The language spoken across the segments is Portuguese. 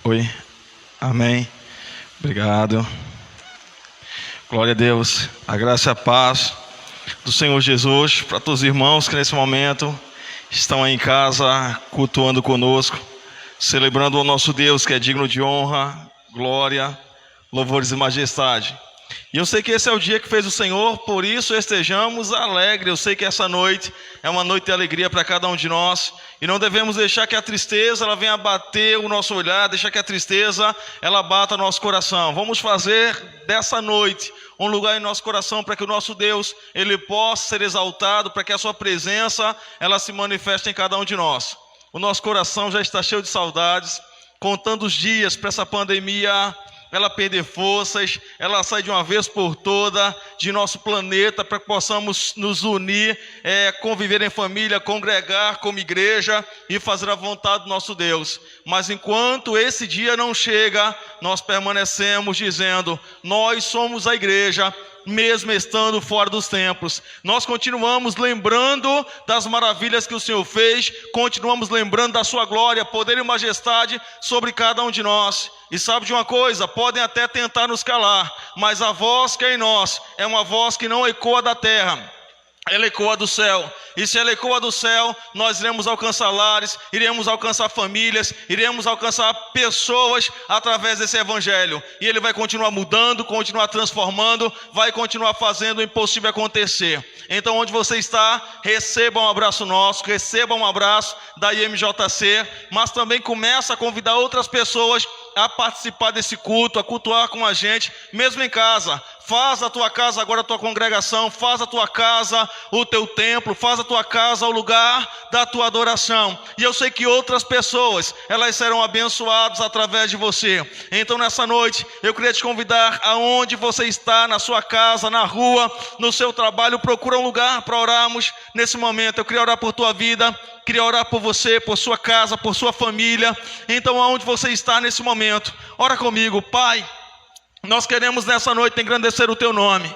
Oi, amém, obrigado. Glória a Deus, a graça e a paz do Senhor Jesus para todos os irmãos que nesse momento estão aí em casa cultuando conosco, celebrando o nosso Deus que é digno de honra, glória, louvores e majestade. E eu sei que esse é o dia que fez o Senhor, por isso estejamos alegres. Eu sei que essa noite é uma noite de alegria para cada um de nós, e não devemos deixar que a tristeza ela venha bater o nosso olhar, deixar que a tristeza ela bata no nosso coração. Vamos fazer dessa noite um lugar em nosso coração para que o nosso Deus ele possa ser exaltado, para que a sua presença ela se manifeste em cada um de nós. O nosso coração já está cheio de saudades, contando os dias para essa pandemia ela perder forças, ela sai de uma vez por toda de nosso planeta, para que possamos nos unir, conviver em família, congregar como igreja e fazer a vontade do nosso Deus. Mas enquanto esse dia não chega, nós permanecemos dizendo: nós somos a igreja, mesmo estando fora dos templos. Nós continuamos lembrando das maravilhas que o Senhor fez, continuamos lembrando da sua glória, poder e majestade sobre cada um de nós. E sabe de uma coisa? Podem até tentar nos calar, mas a voz que é em nós é uma voz que não ecoa da terra, ela ecoa do céu. E se ela ecoa do céu, nós iremos alcançar lares, iremos alcançar famílias, iremos alcançar pessoas através desse evangelho. E ele vai continuar mudando, continuar transformando, vai continuar fazendo o impossível acontecer. Então onde você está, receba um abraço nosso, receba um abraço da IMJC, mas também começa a convidar outras pessoas a participar desse culto, a cultuar com a gente, mesmo em casa. Faz a tua casa agora a tua congregação, faz a tua casa o teu templo, faz a tua casa o lugar da tua adoração. E eu sei que outras pessoas, elas serão abençoadas através de você. Então nessa noite, eu queria te convidar, aonde você está, na sua casa, na rua, no seu trabalho, procura um lugar para orarmos nesse momento. Eu queria orar por tua vida, queria orar por você, por sua casa, por sua família. Então aonde você está nesse momento, ora comigo. Pai, nós queremos nessa noite engrandecer o teu nome,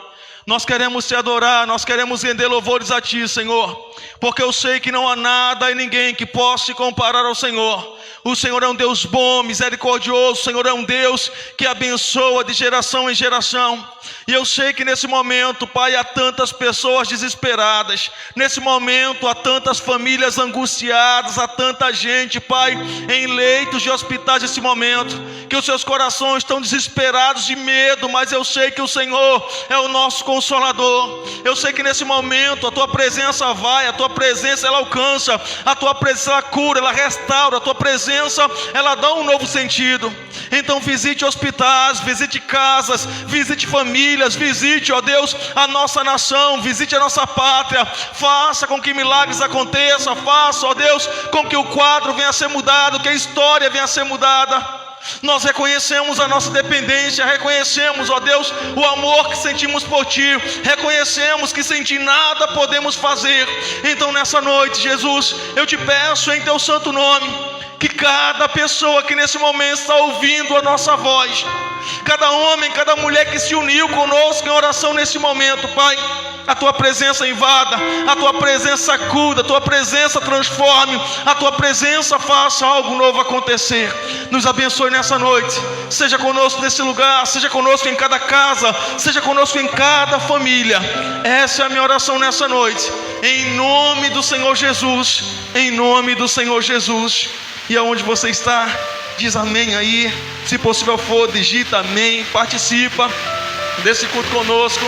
nós queremos te adorar, nós queremos render louvores a ti, Senhor, porque eu sei que não há nada e ninguém que possa se comparar ao Senhor. O Senhor é um Deus bom, misericordioso, o Senhor é um Deus que abençoa de geração em geração. E eu sei que nesse momento, Pai, há tantas pessoas desesperadas, nesse momento há tantas famílias angustiadas, há tanta gente, Pai, em leitos de hospitais nesse momento, que os seus corações estão desesperados de medo, mas eu sei que o Senhor é o nosso Consolador. Eu sei que nesse momento a tua presença vai, a tua presença ela alcança, a tua presença ela cura, ela restaura, a tua presença ela dá um novo sentido. Então visite hospitais, visite casas, visite famílias, visite, ó Deus, a nossa nação, visite a nossa pátria, faça com que milagres aconteçam, faça, ó Deus, com que o quadro venha a ser mudado, que a história venha a ser mudada. Nós reconhecemos a nossa dependência, reconhecemos, ó Deus, o amor que sentimos por Ti, reconhecemos que sem Ti nada podemos fazer. Então nessa noite, Jesus, eu te peço em Teu santo nome, que cada pessoa que nesse momento está ouvindo a nossa voz, cada homem, cada mulher que se uniu conosco em oração nesse momento, Pai, a Tua presença invada, a Tua presença cura, a Tua presença transforme, a Tua presença faça algo novo acontecer. Nos abençoe nessa noite, seja conosco nesse lugar, seja conosco em cada casa, seja conosco em cada família. Essa é a minha oração nessa noite, em nome do Senhor Jesus, em nome do Senhor Jesus. E aonde você está, diz amém aí. Se possível for, digita amém, participa desse culto conosco.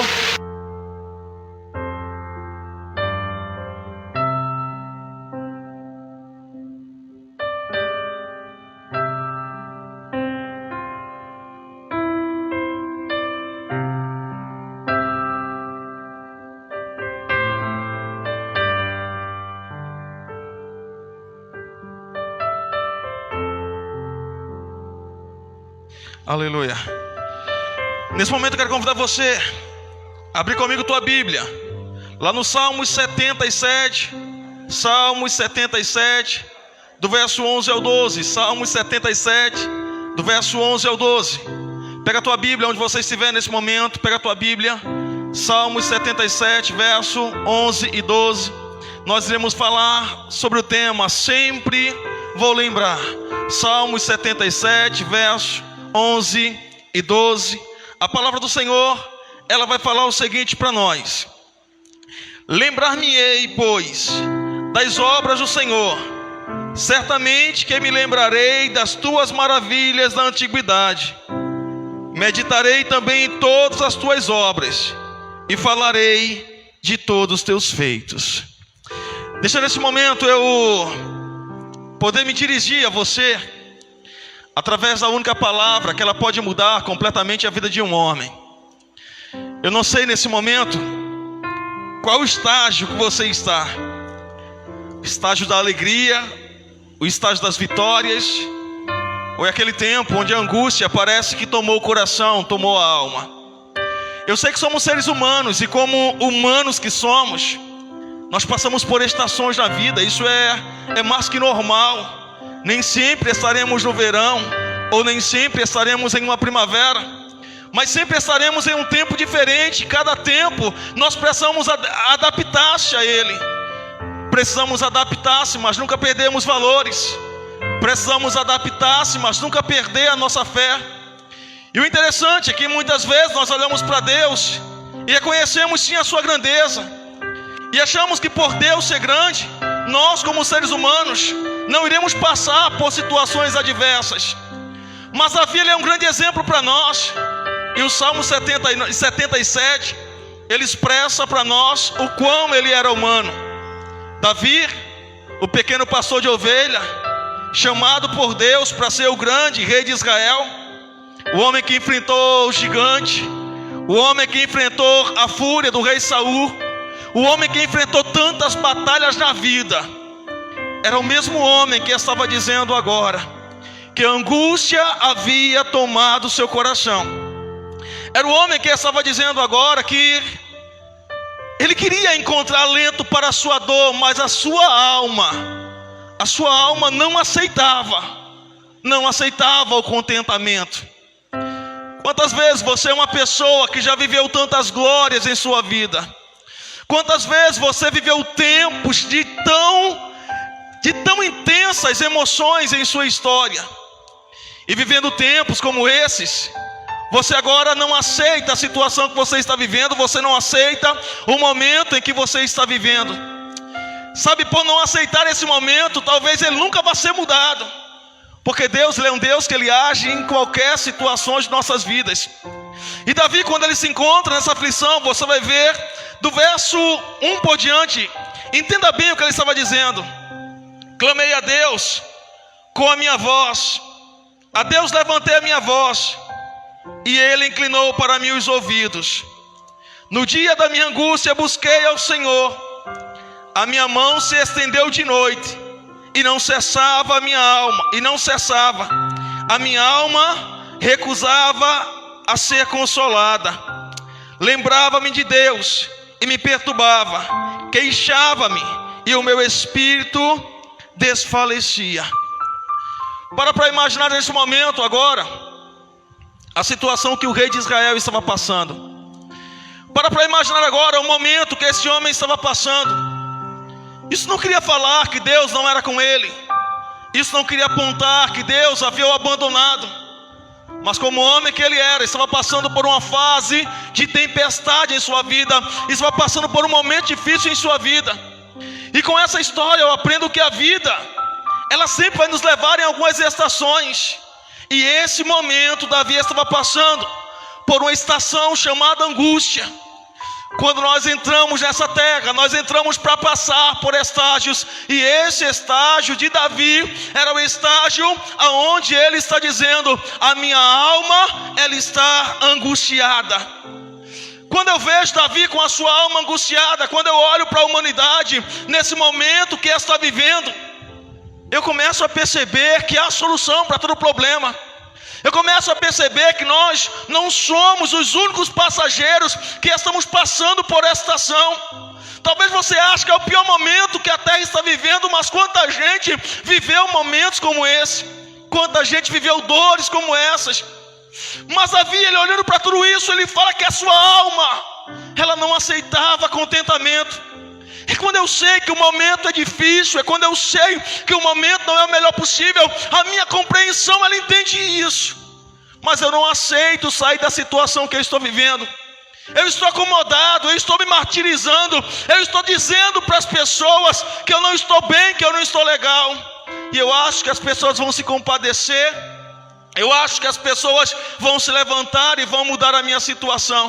Aleluia. Nesse momento eu quero convidar você a abrir comigo tua Bíblia, lá no Salmos 77, do verso 11 ao 12. Salmos 77, do verso 11 ao 12. Pega a tua Bíblia onde você estiver nesse momento, pega a tua Bíblia, Salmos 77, verso 11 e 12. Nós iremos falar sobre o tema: sempre vou lembrar. Salmos 77, versos 11 e 12. A palavra do Senhor, ela vai falar o seguinte para nós: lembrar-me-ei, pois, das obras do Senhor, certamente que me lembrarei das tuas maravilhas da antiguidade. Meditarei também em todas as tuas obras e falarei de todos os teus feitos. Deixa nesse momento eu poder me dirigir a você através da única palavra que ela pode mudar completamente a vida de um homem. Eu não sei nesse momento qual o estágio que você está. O estágio da alegria, o estágio das vitórias, ou é aquele tempo onde a angústia parece que tomou o coração, tomou a alma. Eu sei que somos seres humanos, e como humanos que somos, nós passamos por estações na vida. Isso é mais que normal. Nem sempre estaremos no verão, ou nem sempre estaremos em uma primavera, mas sempre estaremos em um tempo diferente. Cada tempo nós precisamos adaptar-se a ele. Precisamos adaptar-se, mas nunca perdemos valores. Precisamos adaptar-se, mas nunca perder a nossa fé. E o interessante é que muitas vezes nós olhamos para Deus e reconhecemos sim a sua grandeza, e achamos que por Deus ser grande, nós como seres humanos não iremos passar por situações adversas. Mas Davi, ele é um grande exemplo para nós. E o Salmo 77, ele expressa para nós o quão ele era humano. Davi, o pequeno pastor de ovelha, chamado por Deus para ser o grande rei de Israel, o homem que enfrentou o gigante, o homem que enfrentou a fúria do rei Saul, o homem que enfrentou tantas batalhas na vida, era o mesmo homem que estava dizendo agora que a angústia havia tomado seu coração. Era o homem que estava dizendo agora que ele queria encontrar alento para a sua dor, mas a sua alma não aceitava o contentamento. Quantas vezes você é uma pessoa que já viveu tantas glórias em sua vida? Quantas vezes você viveu tempos de tão intensas emoções em sua história? E vivendo tempos como esses, você agora não aceita a situação que você está vivendo, você não aceita o momento em que você está vivendo. Sabe, por não aceitar esse momento, talvez ele nunca vá ser mudado. Porque Deus, ele é um Deus que ele age em qualquer situação de nossas vidas. E Davi, quando ele se encontra nessa aflição, você vai ver do verso 1 por diante, entenda bem o que ele estava dizendo. Clamei a Deus com a minha voz, a Deus levantei a minha voz, e ele inclinou para mim os ouvidos. No dia da minha angústia busquei ao Senhor, a minha mão se estendeu de noite, e não cessava a minha alma recusava a ser consolada. Lembrava-me de Deus e me perturbava, queixava-me e o meu espírito desfalecia. Para imaginar nesse momento agora a situação que o rei de Israel estava passando. Para imaginar agora o momento que esse homem estava passando. Isso não queria falar que Deus não era com ele. Isso não queria apontar que Deus havia o abandonado. Mas como homem que ele era, estava passando por uma fase de tempestade em sua vida, estava passando por um momento difícil em sua vida. E com essa história eu aprendo que a vida, ela sempre vai nos levar em algumas estações. E esse momento Davi estava passando por uma estação chamada angústia. Quando nós entramos nessa terra, nós entramos para passar por estágios. E esse estágio de Davi era o estágio aonde ele está dizendo: a minha alma, ela está angustiada. Quando eu vejo Davi com a sua alma angustiada, quando eu olho para a humanidade nesse momento que ela está vivendo, eu começo a perceber que há solução para todo problema. Eu começo a perceber que nós não somos os únicos passageiros que estamos passando por essa estação. Talvez você ache que é o pior momento que a terra está vivendo, mas quanta gente viveu momentos como esse, quanta gente viveu dores como essas. Mas Davi, ele olhando para tudo isso, ele fala que a sua alma, ela não aceitava contentamento. É quando eu sei que o momento é difícil, é quando eu sei que o momento não é o melhor possível. A minha compreensão, ela entende isso, mas eu não aceito sair da situação que eu estou vivendo. Eu estou acomodado, eu estou me martirizando, eu estou dizendo para as pessoas que eu não estou bem, que eu não estou legal. E eu acho que as pessoas vão se compadecer, eu acho que as pessoas vão se levantar e vão mudar a minha situação.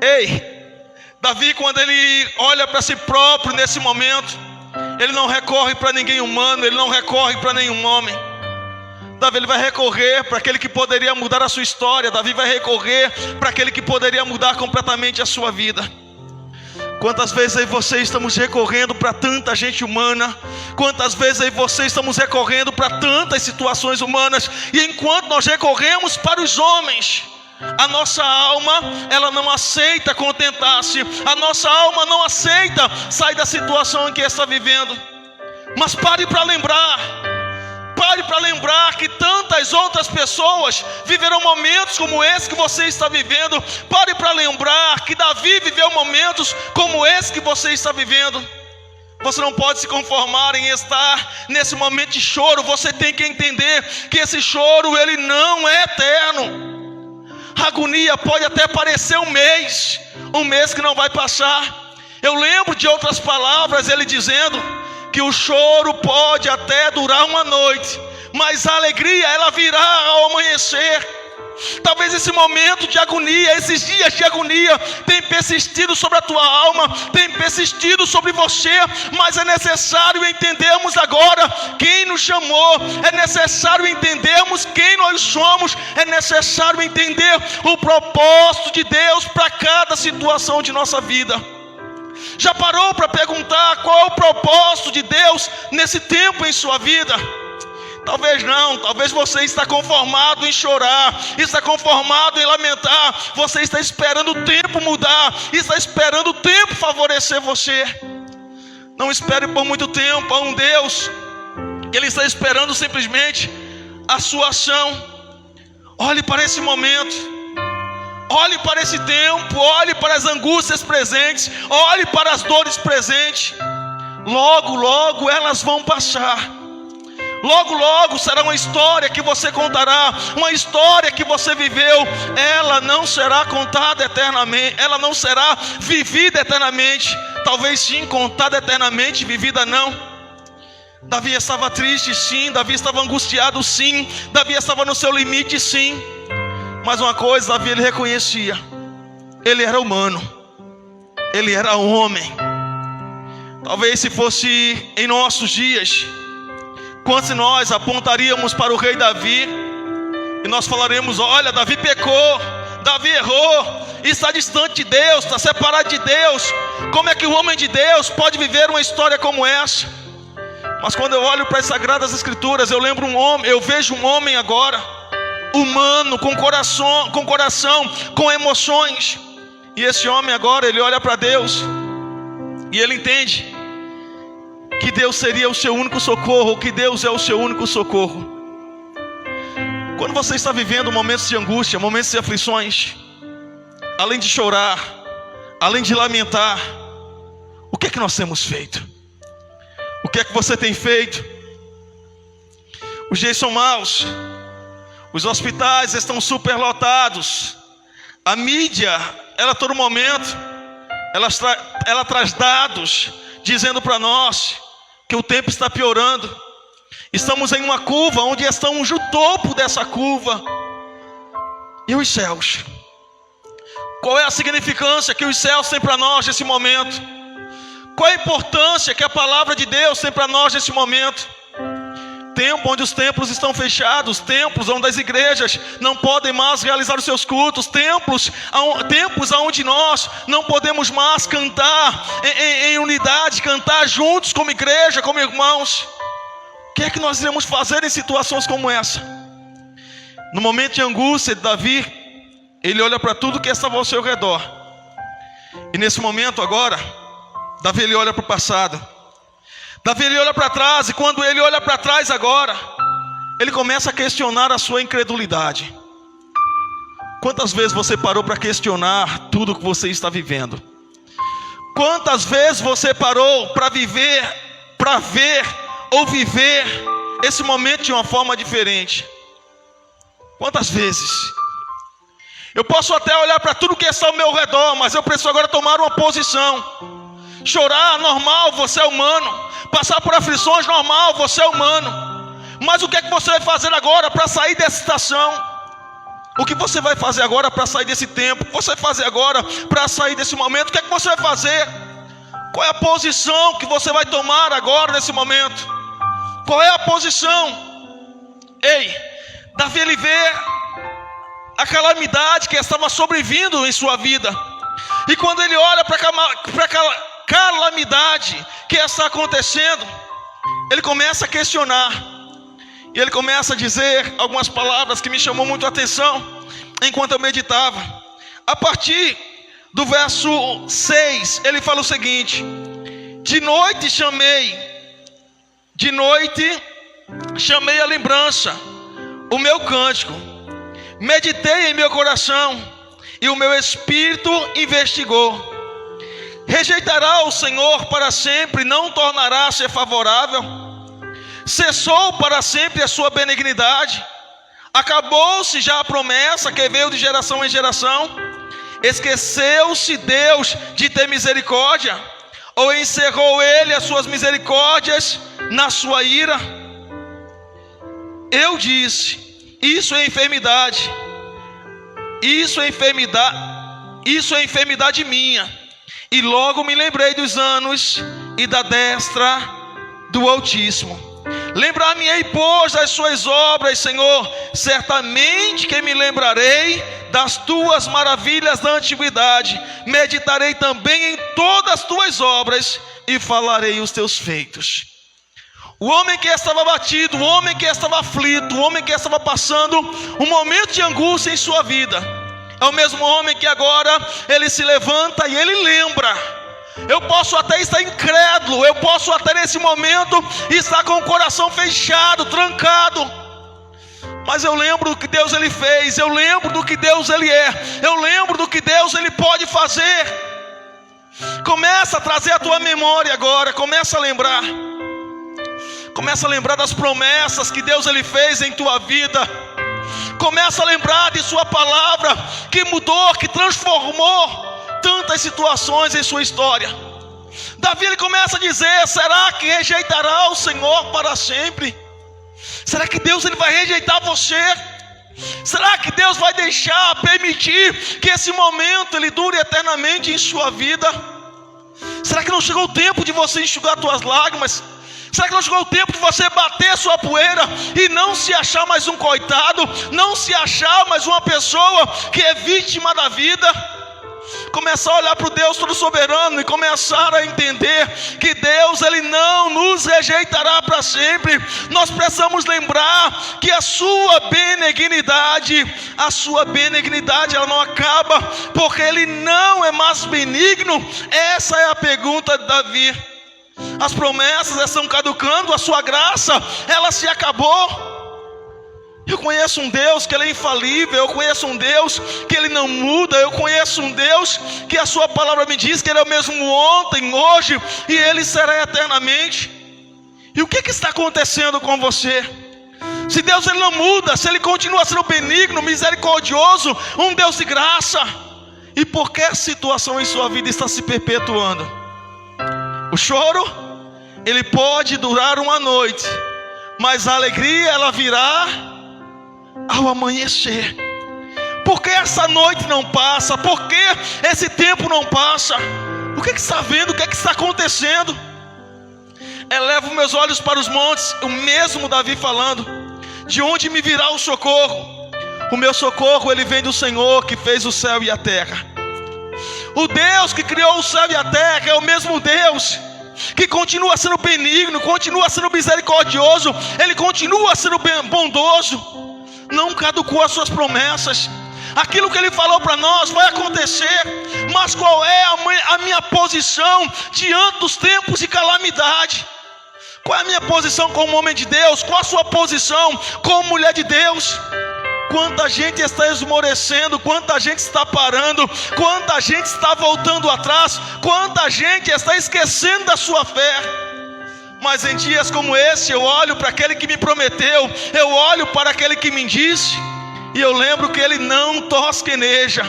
Ei, Davi, quando ele olha para si próprio nesse momento, ele não recorre para ninguém humano, ele não recorre para nenhum homem. Davi, ele vai recorrer para aquele que poderia mudar a sua história. Davi vai recorrer para aquele que poderia mudar completamente a sua vida. Quantas vezes aí você estamos recorrendo para tanta gente humana? Quantas vezes aí você estamos recorrendo para tantas situações humanas? E enquanto nós recorremos para os homens, a nossa alma, ela não aceita contentar-se. A nossa alma não aceita sair da situação em que está vivendo. Mas pare para lembrar que tantas outras pessoas viverão momentos como esse que você está vivendo. Pare para lembrar que Davi viveu momentos como esse que você está vivendo. Você não pode se conformar em estar nesse momento de choro. Você tem que entender que esse choro, ele não é eterno. A agonia pode até parecer um mês que não vai passar. Eu lembro de outras palavras, ele dizendo que o choro pode até durar uma noite, mas a alegria, ela virá ao amanhecer. Talvez esse momento de agonia, esses dias de agonia, tem persistido sobre a tua alma, tem persistido sobre você, mas é necessário entendermos agora quem nos chamou, é necessário entendermos quem nós somos, é necessário entender o propósito de Deus para cada situação de nossa vida. Já parou para perguntar qual é o propósito de Deus nesse tempo em sua vida? Talvez não, talvez você está conformado em chorar, está conformado em lamentar, você está esperando o tempo mudar, está esperando o tempo favorecer você. Não espere por muito tempo a um Deus que Ele está esperando simplesmente a sua ação. Olhe para esse momento, olhe para esse tempo, olhe para as angústias presentes, olhe para as dores presentes. Logo, logo elas vão passar. Logo, logo será uma história que você contará, uma história que você viveu. Ela não será contada eternamente, ela não será vivida eternamente. Talvez sim, contada eternamente, vivida não. Davi estava triste, sim. Davi estava angustiado, sim. Davi estava no seu limite, sim. Mas uma coisa, Davi, ele reconhecia: ele era humano, ele era homem. Talvez se fosse em nossos dias, quantos de nós apontaríamos para o rei Davi e nós falaremos: olha, Davi pecou, Davi errou, está distante de Deus, está separado de Deus. Como é que o homem de Deus pode viver uma história como essa? Mas quando eu olho para as Sagradas Escrituras, eu lembro um homem, eu vejo um homem agora, humano, com coração, com emoções. E esse homem agora, ele olha para Deus e ele entende que Deus seria o seu único socorro, que Deus é o seu único socorro. Quando você está vivendo momentos de angústia, momentos de aflições, além de chorar, além de lamentar, o que é que nós temos feito? O que é que você tem feito? Os dias são maus, os hospitais estão superlotados, a mídia, ela a todo momento, ela traz dados dizendo para nós que o tempo está piorando. Estamos em uma curva onde estamos no topo dessa curva. E os céus? Qual é a significância que os céus têm para nós nesse momento? Qual é a importância que a palavra de Deus tem para nós nesse momento? Tempo onde os templos estão fechados, templos onde as igrejas não podem mais realizar os seus cultos, tempos onde nós não podemos mais cantar em unidade, cantar juntos como igreja, como irmãos. O que é que nós iremos fazer em situações como essa? No momento de angústia de Davi, ele olha para tudo que estava ao seu redor. E nesse momento agora, Davi ele olha para o passado. Davi ele olha para trás, e quando ele olha para trás agora, ele começa a questionar a sua incredulidade. Quantas vezes você parou para questionar tudo que você está vivendo? Quantas vezes você parou para viver, para ver ou viver esse momento de uma forma diferente? Quantas vezes? Eu posso até olhar para tudo que está ao meu redor, mas eu preciso agora tomar uma posição. Chorar, normal, você é humano. Passar por aflições, normal, você é humano. Mas o que é que você vai fazer agora para sair dessa situação? O que você vai fazer agora para sair desse tempo? O que você vai fazer agora para sair desse momento? O que é que você vai fazer? Qual é a posição que você vai tomar agora nesse momento? Qual é a posição? Ei, Davi, ele vê a calamidade que estava sobrevindo em sua vida. E quando ele olha para aquela calamidade que está acontecendo, ele começa a questionar. E ele começa a dizer algumas palavras que me chamou muito a atenção enquanto eu meditava. A partir do verso 6, ele fala o seguinte: de noite chamei a lembrança, o meu cântico, meditei em meu coração, e o meu espírito investigou. Rejeitará o Senhor para sempre, não tornará a ser favorável? Cessou para sempre a sua benignidade? Acabou-se já a promessa que veio de geração em geração? Esqueceu-se Deus de ter misericórdia? Ou encerrou ele as suas misericórdias na sua ira? Eu disse: isso é enfermidade, isso é enfermidade minha. E logo me lembrei dos anos e da destra do Altíssimo. Lembrar-me-ei, pois, das suas obras, Senhor. Certamente que me lembrarei das tuas maravilhas da antiguidade. Meditarei também em todas as tuas obras e falarei os teus feitos. O homem que estava abatido, o homem que estava aflito, o homem que estava passando um momento de angústia em sua vida, é o mesmo homem que agora ele se levanta e ele lembra. Eu posso até estar incrédulo, eu posso até nesse momento estar com o coração fechado, trancado, mas eu lembro do que Deus ele fez, eu lembro do que Deus ele é, eu lembro do que Deus ele pode fazer. Começa a trazer a tua memória agora, começa a lembrar das promessas que Deus ele fez em tua vida. Começa a lembrar de sua palavra que mudou, que transformou tantas situações em sua história. Davi ele começa a dizer: será que rejeitará o Senhor para sempre? Será que Deus ele vai rejeitar você? Será que Deus vai permitir que esse momento ele dure eternamente em sua vida? Será que não chegou o tempo de você enxugar suas lágrimas? Será que não chegou o tempo de você bater sua poeira e não se achar mais um coitado, não se achar mais uma pessoa que é vítima da vida? Começar a olhar para o Deus todo soberano e começar a entender que Deus ele não nos rejeitará para sempre. Nós precisamos lembrar que a sua benignidade ela não acaba, porque ele não é mais benigno. Essa é a pergunta de Davi. As promessas estão caducando, a sua graça ela se acabou. Eu conheço um Deus que ele é infalível, eu conheço um Deus que ele não muda, eu conheço um Deus que a sua palavra me diz que ele é o mesmo ontem, hoje e ele será eternamente. E o que está acontecendo com você? Se Deus ele não muda, se ele continua sendo benigno, misericordioso, um Deus de graça, e por que a situação em sua vida está se perpetuando? O choro ele pode durar uma noite, mas a alegria ela virá ao amanhecer. Por que essa noite não passa? Por que esse tempo não passa? O que está vendo? O que está acontecendo? Elevo meus olhos para os montes, o mesmo Davi falando: de onde me virá o socorro? O meu socorro ele vem do Senhor que fez o céu e a terra. O Deus que criou o céu e a terra é o mesmo Deus que continua sendo benigno, continua sendo misericordioso, ele continua sendo bondoso. Não caducou as suas promessas. Aquilo que ele falou para nós vai acontecer. Mas qual é a minha posição diante dos tempos de calamidade? Qual é a minha posição como homem de Deus? Qual a sua posição como mulher de Deus? Quanta gente está esmorecendo, quanta gente está parando, quanta gente está voltando atrás, quanta gente está esquecendo da sua fé. Mas em dias como esse, eu olho para aquele que me prometeu, eu olho para aquele que me disse, e eu lembro que ele não tosqueneja.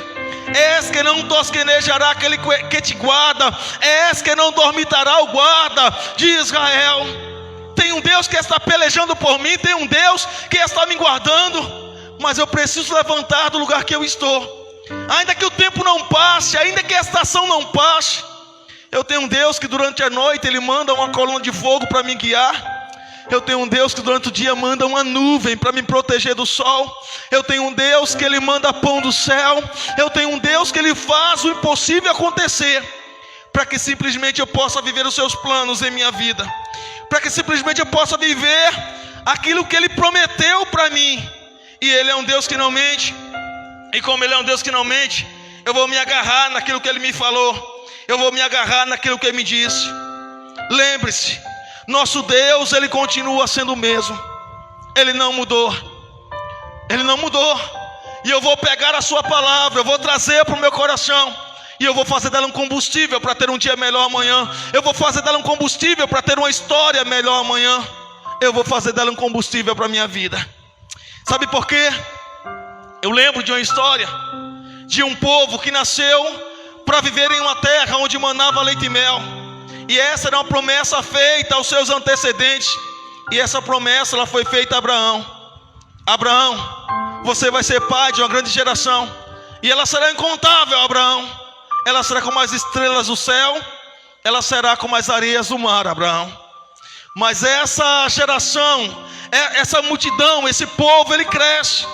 És que não tosquenejará aquele que te guarda, és que não dormitará o guarda de Israel. Tem um Deus que está pelejando por mim, tem um Deus que está me guardando, mas eu preciso levantar do lugar que eu estou. Ainda que o tempo não passe, ainda que a estação não passe, eu tenho um Deus que durante a noite Ele manda uma coluna de fogo para me guiar. Eu tenho um Deus que durante o dia manda uma nuvem para me proteger do sol. Eu tenho um Deus que Ele manda pão do céu. Eu tenho um Deus que Ele faz o impossível acontecer, para que simplesmente eu possa viver os seus planos em minha vida, para que simplesmente eu possa viver aquilo que Ele prometeu para mim. E Ele é um Deus que não mente. E como Ele é um Deus que não mente, eu vou me agarrar naquilo que Ele me falou, eu vou me agarrar naquilo que Ele me disse. Lembre-se, nosso Deus, Ele continua sendo o mesmo. Ele não mudou. Ele não mudou. E eu vou pegar a sua palavra, eu vou trazer para o meu coração, e eu vou fazer dela um combustível para ter um dia melhor amanhã. Eu vou fazer dela um combustível para ter uma história melhor amanhã. Eu vou fazer dela um combustível para a minha vida. Sabe por quê? Eu lembro de uma história de um povo que nasceu para viver em uma terra onde manava leite e mel. E essa era uma promessa feita aos seus antecedentes. E essa promessa ela foi feita a Abraão. Abraão, você vai ser pai de uma grande geração, e ela será incontável, Abraão. Ela será como as estrelas do céu, ela será como as areias do mar, Abraão. Mas essa geração, essa multidão, esse povo, ele cresce.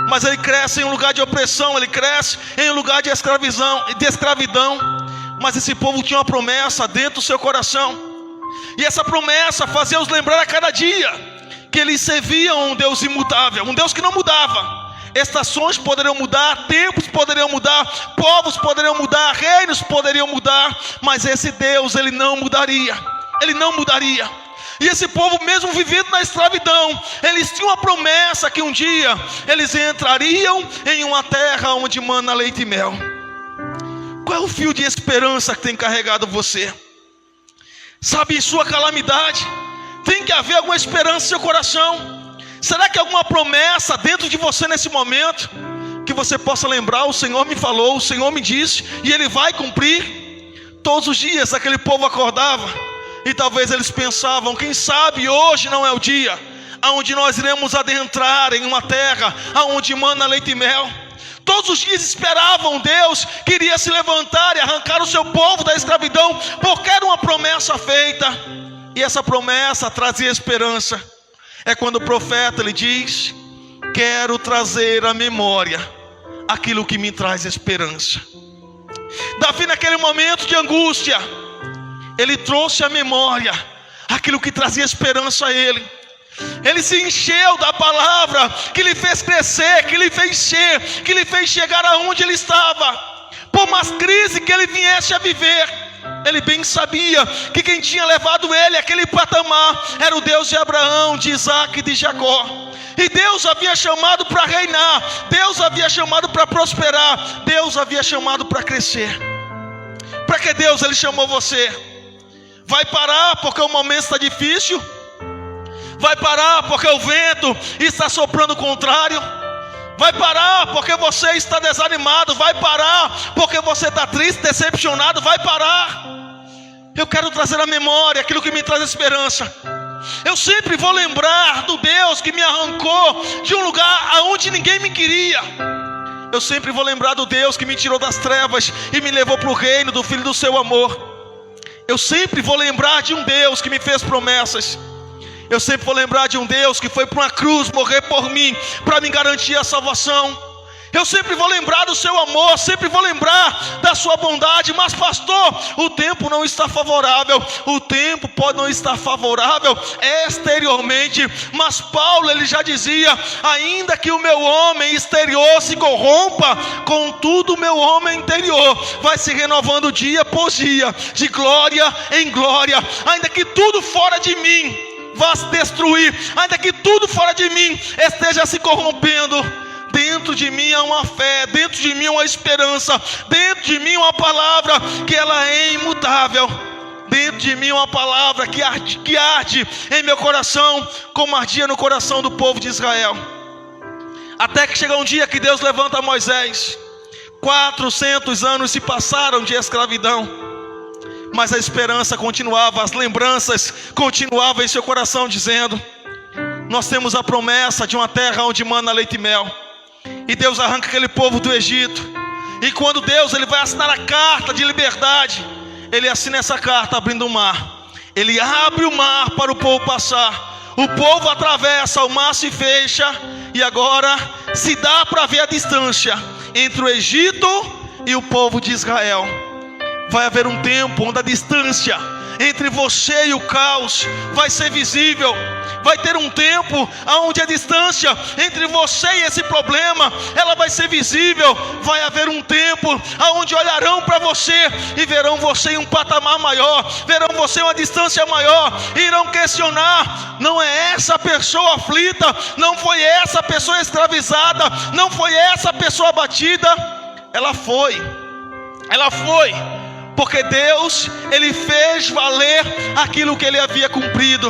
Mas ele cresce em um lugar de opressão, ele cresce em um lugar de escravidão. Mas esse povo tinha uma promessa dentro do seu coração, e essa promessa fazia-os lembrar a cada dia que eles serviam um Deus imutável, um Deus que não mudava. Estações poderiam mudar, tempos poderiam mudar, povos poderiam mudar, reinos poderiam mudar, mas esse Deus, Ele não mudaria. Ele não mudaria. E esse povo, mesmo vivendo na escravidão, eles tinham uma promessa que um dia eles entrariam em uma terra onde mana leite e mel. Qual é o fio de esperança que tem carregado você? Sabe, em sua calamidade tem que haver alguma esperança no seu coração. Será que há alguma promessa dentro de você nesse momento, que você possa lembrar: o Senhor me falou, o Senhor me disse, e Ele vai cumprir? Todos os dias aquele povo acordava, e talvez eles pensavam: quem sabe hoje não é o dia aonde nós iremos adentrar em uma terra aonde mana leite e mel. Todos os dias esperavam Deus que iria se levantar e arrancar o seu povo da escravidão, porque era uma promessa feita. E essa promessa trazia esperança. É quando o profeta ele diz: quero trazer à memória aquilo que me traz esperança. Davi, naquele momento de angústia, ele trouxe à memória aquilo que trazia esperança a ele. Ele se encheu da palavra que lhe fez crescer, que lhe fez chegar aonde ele estava. Por mais crise que ele viesse a viver, ele bem sabia que quem tinha levado ele àquele patamar era o Deus de Abraão, de Isaac e de Jacó. E Deus havia chamado para reinar, Deus havia chamado para prosperar, Deus havia chamado para crescer. Para que Deus ele chamou você? Vai parar porque o momento está difícil? Vai parar porque o vento está soprando contrário? Vai parar porque você está desanimado? Vai parar porque você está triste, decepcionado? Vai parar. Eu quero trazer à memória aquilo que me traz esperança. Eu sempre vou lembrar do Deus que me arrancou de um lugar aonde ninguém me queria. Eu sempre vou lembrar do Deus que me tirou das trevas e me levou para o reino do Filho do seu amor. Eu sempre vou lembrar de um Deus que me fez promessas. Eu sempre vou lembrar de um Deus que foi para uma cruz morrer por mim, para me garantir a salvação. Eu sempre vou lembrar do seu amor, sempre vou lembrar da sua bondade. Mas pastor, o tempo não está favorável. O tempo pode não estar favorável exteriormente, mas Paulo ele já dizia: ainda que o meu homem exterior se corrompa, contudo o meu homem interior vai se renovando dia após dia, de glória em glória. Ainda que tudo fora de mim vá se destruir, ainda que tudo fora de mim esteja se corrompendo, dentro de mim há uma fé, dentro de mim há uma esperança, dentro de mim há uma palavra que ela é imutável. Dentro de mim uma palavra que arde em meu coração, como ardia no coração do povo de Israel. Até que chega um dia que Deus levanta Moisés. 400 anos se passaram de escravidão, mas a esperança continuava, as lembranças continuavam em seu coração, dizendo: nós temos a promessa de uma terra onde mana leite e mel. E Deus arranca aquele povo do Egito. E quando Deus ele vai assinar a carta de liberdade, ele assina essa carta abrindo o mar. Ele abre o mar para o povo passar. O povo atravessa, o mar se fecha. E agora se dá para ver a distância entre o Egito e o povo de Israel. Vai haver um tempo onde a distância entre você e o caos vai ser visível. Vai ter um tempo onde a distância entre você e esse problema, ela vai ser visível. Vai haver um tempo onde olharão para você e verão você em um patamar maior, verão você em uma distância maior, e irão questionar: não é essa pessoa aflita, não foi essa pessoa escravizada, não foi essa pessoa abatida. Ela foi, porque Deus, ele fez valer aquilo que ele havia cumprido.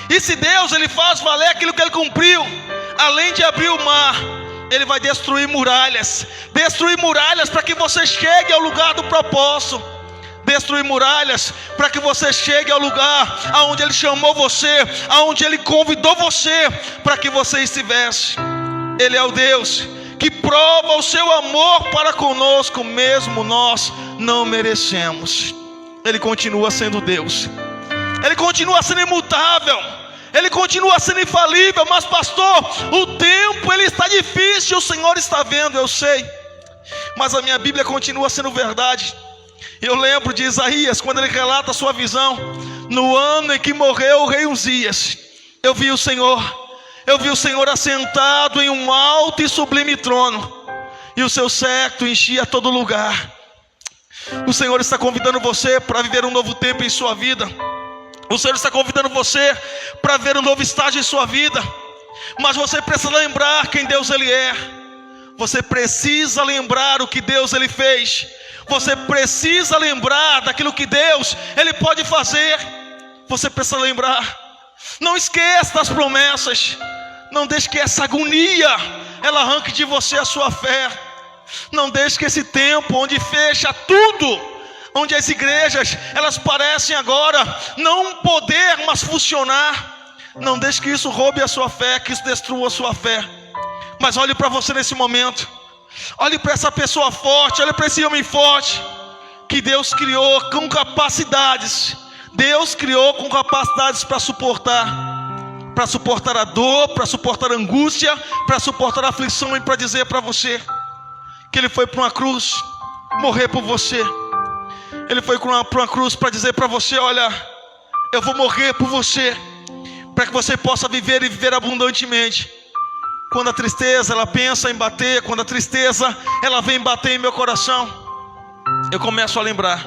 E se Deus, ele faz valer aquilo que ele cumpriu, além de abrir o mar, ele vai destruir muralhas para que você chegue ao lugar do propósito, destruir muralhas para que você chegue ao lugar aonde ele chamou você, aonde ele convidou você para que você estivesse. Ele é o Deus que prova o seu amor para conosco, mesmo nós não merecemos. Ele continua sendo Deus, ele continua sendo imutável, ele continua sendo infalível. Mas pastor, o tempo ele está difícil, o Senhor está vendo, eu sei, mas a minha Bíblia continua sendo verdade. Eu lembro de Isaías, quando ele relata a sua visão, no ano em que morreu o rei Uzias, eu vi o Senhor assentado em um alto e sublime trono, e o seu séquito enchia todo lugar. O Senhor está convidando você para viver um novo tempo em sua vida. O Senhor está convidando você para ver um novo estágio em sua vida. Mas você precisa lembrar quem Deus ele é. Você precisa lembrar o que Deus ele fez. Você precisa lembrar daquilo que Deus ele pode fazer. Você precisa lembrar. Não esqueça das promessas. Não deixe que essa agonia ela arranque de você a sua fé. Não deixe que esse tempo onde fecha tudo, onde as igrejas elas parecem agora não poder mais funcionar, não deixe que isso roube a sua fé, que isso destrua a sua fé. Mas olhe para você nesse momento, olhe para essa pessoa forte, olhe para esse homem forte que Deus criou com capacidades. Deus criou com capacidades para suportar a dor, para suportar a angústia, para suportar a aflição, e para dizer para você que ele foi para uma cruz morrer por você. Ele foi para uma cruz para dizer para você: olha, eu vou morrer por você, para que você possa viver e viver abundantemente. Quando a tristeza ela pensa em bater, quando a tristeza ela vem bater em meu coração, eu começo a lembrar: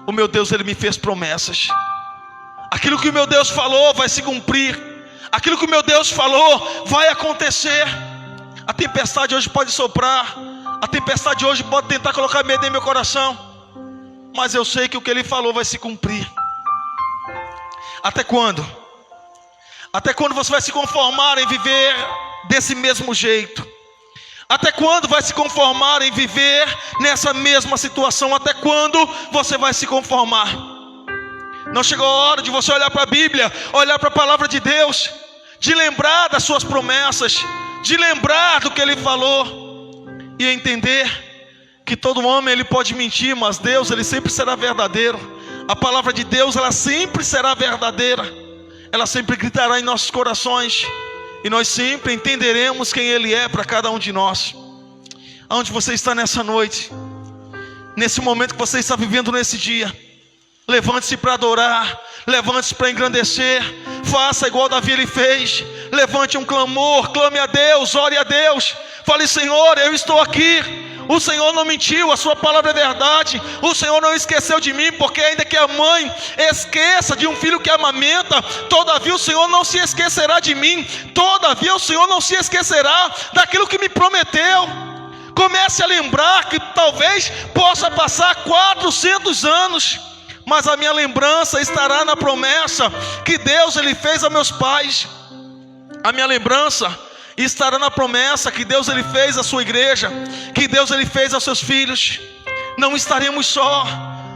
o meu Deus ele me fez promessas. Aquilo que o meu Deus falou vai se cumprir. Aquilo que o meu Deus falou vai acontecer. A tempestade hoje pode soprar, a tempestade hoje pode tentar colocar medo em meu coração, mas eu sei que o que ele falou vai se cumprir. Até quando? Até quando você vai se conformar em viver desse mesmo jeito? Até quando vai se conformar em viver nessa mesma situação? Até quando você vai se conformar? Não chegou a hora de você olhar para a Bíblia, olhar para a palavra de Deus, de lembrar das suas promessas, de lembrar do que ele falou, e entender que todo homem ele pode mentir, mas Deus ele sempre será verdadeiro. A palavra de Deus ela sempre será verdadeira, ela sempre gritará em nossos corações, e nós sempre entenderemos quem ele é para cada um de nós. Aonde você está nessa noite, nesse momento que você está vivendo nesse dia, levante-se para adorar, levante-se para engrandecer, faça igual Davi ele fez, levante um clamor, clame a Deus, ore a Deus, fale: Senhor, eu estou aqui, O Senhor não mentiu, a sua palavra é verdade. O Senhor não esqueceu de mim, porque ainda que a mãe esqueça de um filho que amamenta, todavia o Senhor não se esquecerá de mim. Todavia o Senhor não se esquecerá daquilo que me prometeu. Comece a lembrar que talvez possa passar 400 anos, mas a minha lembrança estará na promessa que Deus ele fez a meus pais. A minha lembrança estará na promessa que Deus ele fez à sua igreja, que Deus ele fez aos seus filhos. Não estaremos só,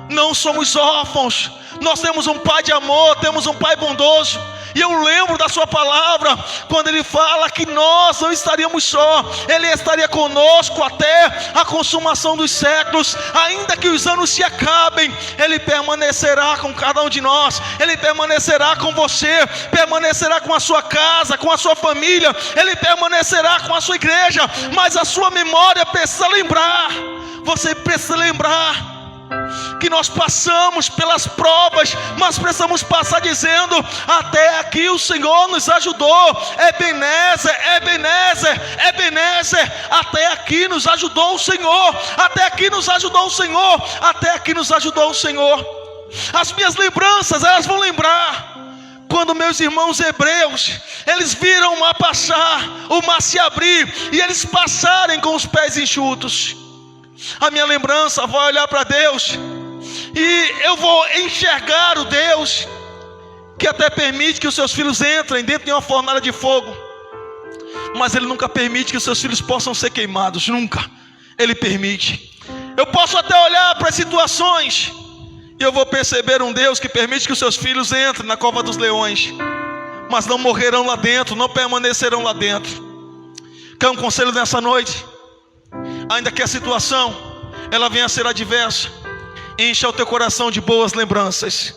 não somos órfãos. Nós temos um Pai de amor, temos um Pai bondoso. E eu lembro da sua palavra, quando ele fala que nós não estaríamos só, ele estaria conosco até a consumação dos séculos. Ainda que os anos se acabem, ele permanecerá com cada um de nós. Ele permanecerá com você, permanecerá com a sua casa, com a sua família. Ele permanecerá com a sua igreja. Mas a sua memória precisa lembrar, você precisa lembrar que nós passamos pelas provas, mas precisamos passar dizendo: até aqui o Senhor nos ajudou. Ebenezer, Ebenezer, Ebenezer. Até aqui nos ajudou o Senhor. Até aqui nos ajudou o Senhor. Até aqui nos ajudou o Senhor. As minhas lembranças, elas vão lembrar quando meus irmãos hebreus, eles viram o mar passar, o mar se abrir, e eles passarem com os pés enxutos. A minha lembrança vai olhar para Deus, e eu vou enxergar o Deus que até permite que os seus filhos entrem dentro de uma fornalha de fogo, mas Ele nunca permite que os seus filhos possam ser queimados. Nunca Ele permite. Eu posso até olhar para as situações e eu vou perceber um Deus que permite que os seus filhos entrem na cova dos leões, mas não morrerão lá dentro, não permanecerão lá dentro. Quer um conselho nessa noite? Ainda que a situação ela venha a ser adversa, encha o teu coração de boas lembranças,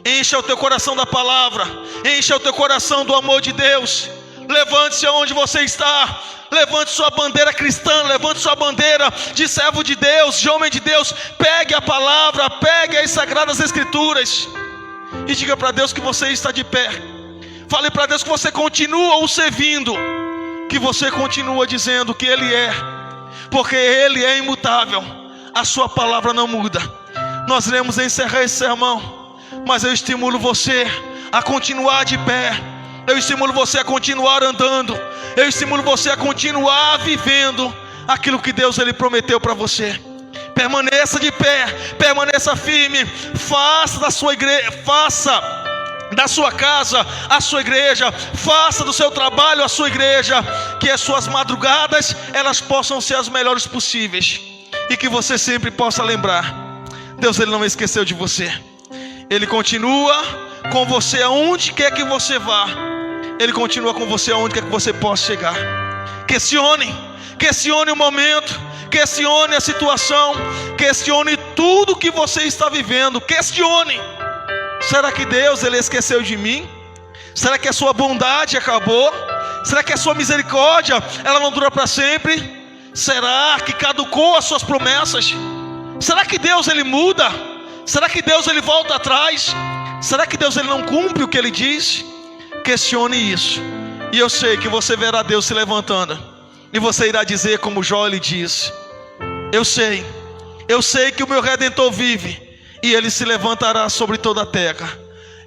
encha o teu coração da palavra, encha o teu coração do amor de Deus. Levante-se aonde você está, levante sua bandeira cristã, levante sua bandeira de servo de Deus, de homem de Deus. Pegue a palavra, pegue as sagradas escrituras e diga para Deus que você está de pé. Fale para Deus que você continua o servindo, que você continua dizendo que Ele é, porque Ele é imutável, a sua palavra não muda. Nós iremos encerrar esse sermão, mas eu estimulo você a continuar de pé. Eu estimulo você a continuar andando. Eu estimulo você a continuar vivendo aquilo que Deus Ele prometeu para você. Permaneça de pé, permaneça firme. Faça da sua igreja, faça da sua casa a sua igreja, faça do seu trabalho a sua igreja. Que as suas madrugadas elas possam ser as melhores possíveis, e que você sempre possa lembrar: Deus Ele não esqueceu de você. Ele continua com você aonde quer que você vá. Ele continua com você aonde quer que você possa chegar. Questione o momento, questione a situação, questione tudo que você está vivendo. Questione: será que Deus Ele esqueceu de mim? Será que a sua bondade acabou? Será que a sua misericórdia ela não dura para sempre? Será que caducou as suas promessas? Será que Deus Ele muda? Será que Deus Ele volta atrás? Será que Deus Ele não cumpre o que Ele diz? Questione isso, e eu sei que você verá Deus se levantando, e você irá dizer como Jó ele diz: eu sei que o meu Redentor vive, e Ele se levantará sobre toda a terra.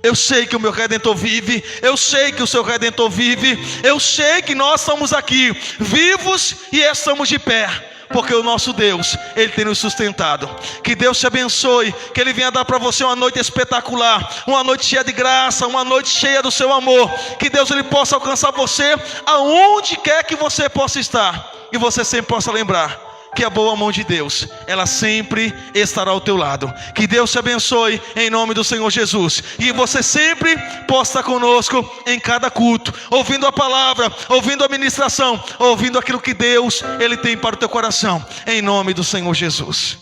Eu sei que o meu Redentor vive, eu sei que o seu Redentor vive, eu sei que nós estamos aqui vivos e estamos de pé, porque o nosso Deus, Ele tem nos sustentado. Que Deus te abençoe, que Ele venha dar para você uma noite espetacular, uma noite cheia de graça, uma noite cheia do seu amor. Que Deus Ele possa alcançar você aonde quer que você possa estar, e você sempre possa lembrar que a boa mão de Deus, ela sempre estará ao teu lado. Que Deus te abençoe em nome do Senhor Jesus, e você sempre possa estar conosco em cada culto, ouvindo a palavra, ouvindo a ministração, ouvindo aquilo que Deus Ele tem para o teu coração, em nome do Senhor Jesus.